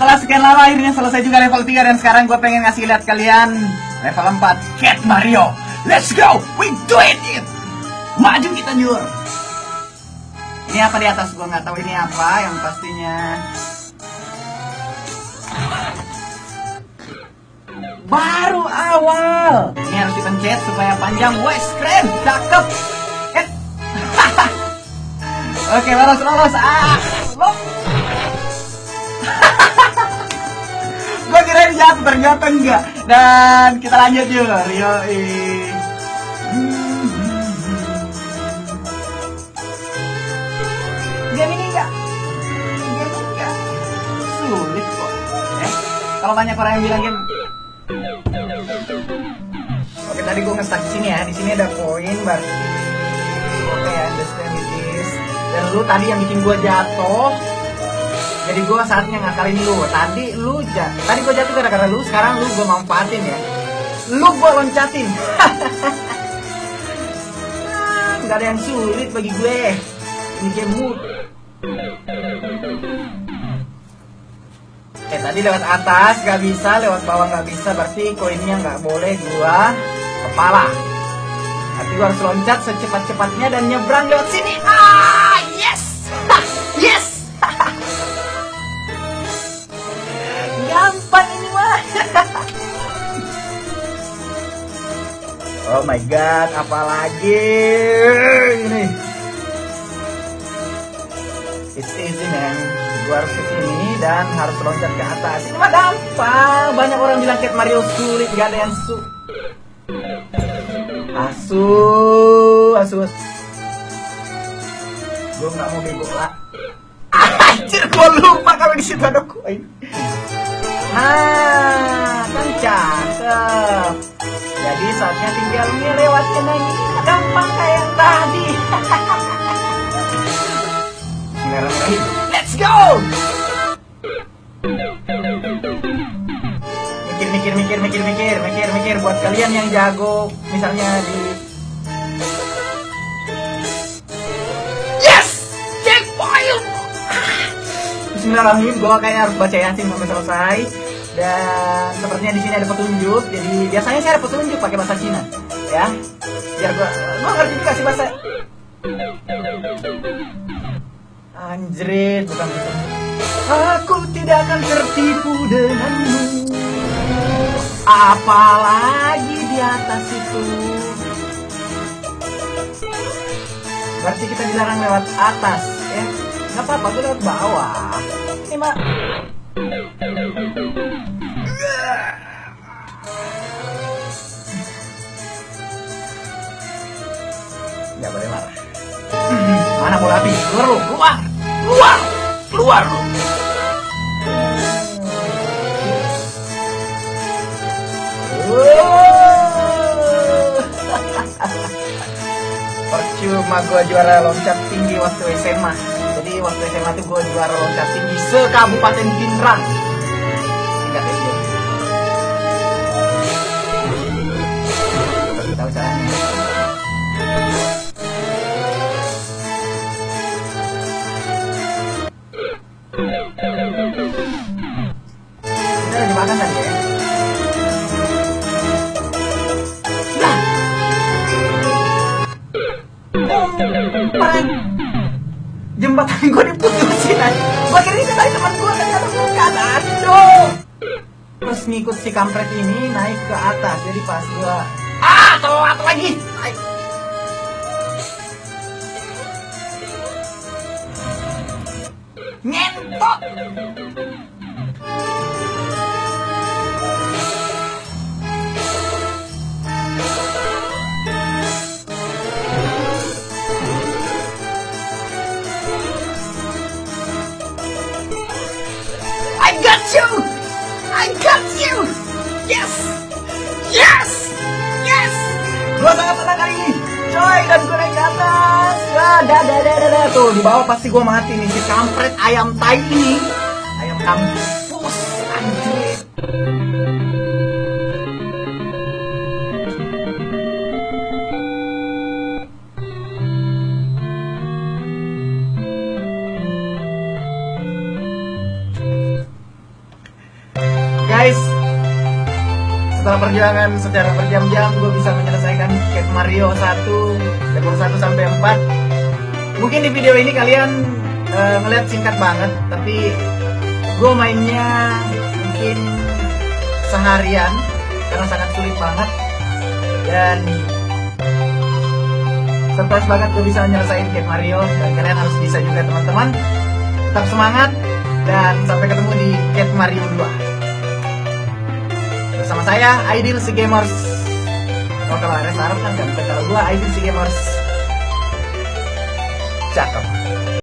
Setelah sekian lama akhirnya selesai juga level 3. Dan sekarang gue pengen ngasih lihat kalian level 4 Cat Mario. Let's go, we do it. Maju kita Jur. Ini apa di atas, gue nggak tahu ini apa. Yang pastinya baru awal. Ini harus dipencet supaya panjang. Wes, keren, cakep. Oke, lolos. Gue kirain jatuh, ternyata enggak. Dan kita lanjut Jur. Yoi. Game ini enggak sulit kok. Kalau banyak orang yang bilang game. Oke, tadi gue nge-stuck di sini ya. Di sini ada koin berarti. Oke, understand it is. Dan lu tadi yang bikin gue jatuh. Jadi gue saatnya ngakalin lu. Tadi gue jatuh gara-gara lu. Sekarang lu gue manfaatin ya. Lu gue loncatin. Gak ada yang sulit bagi gue. Ini game mood. Tadi lewat atas gak bisa, lewat bawah gak bisa. Berarti koinnya gak boleh gua kepala. Tapi gua harus loncat secepat-cepatnya dan nyebrang lewat sini. Yes. Yes. Gampang ini mah. Oh my god, apalagi ini. It's easy man. Gua harus kesini dan harus loncat ke atas. Ini mah gampang. Banyak orang bilang Cat Mario sulit, gak ada yang asus. Gue nggak mau bego lah. Anjir, gue lupa kalau di situ ada koin. Kan cakep. Jadi saatnya tinggal melewatkan lagi. Gampang kayak yang tadi. Let's go. Mikir buat kalian yang jago misalnya di Yes! Checkpoint! Bismillahirrahmanirrahim, gue kayaknya harus baca Yasin sampai selesai. Dan sepertinya di sini ada petunjuk. Jadi biasanya saya ada petunjuk pakai bahasa Cina, ya. Biar gue ngerti dikasih bahasa. Anjrit, bukan gitu. Aku tidak akan tertipu denganmu. Apalagi di atas itu. Berarti kita dilarang lewat atas, ya. Nggak apa-apa, gue lewat bawah. Ini mah. Nggak boleh marah. Mana bola api? Keluar lu. Percuma gue juara loncat tinggi waktu SMA. Jadi waktu SMA tuh gue juara loncat tinggi se-Kabupaten Pindrang. Enggak kayak gitu. Kita tahu caranya. Kita ada jebakan tadi ya. Jembatan gue diputusin aja. Gue kira ini tadi teman gue, ternyata bukan. Aduh. Terus ngikut si kampret ini naik ke atas. Jadi pas gue telat lagi. Ngentot. I got you. Yes. Gua sangat tenang kali ini, coy. Dan gue naik ke atas. Tuh di bawah pasti gue mati nih. Si kampret ayam tai ini, ayam kampus, anjir. Setelah perjuangan secara berjam-jam, gue bisa menyelesaikan Cat Mario 1, level 1 sampai 4. Mungkin di video ini kalian ngeliat singkat banget, tapi gue mainnya mungkin seharian karena sangat sulit banget. Dan surprise banget gue bisa menyelesaikan Cat Mario, dan kalian harus bisa juga teman-teman. Tetap semangat dan sampai ketemu di Cat Mario 2 bersama saya Aidil si Gamers. Oh, kalau ada sarap kan gak bisa, kalau gue Aidil si Gamers cakep.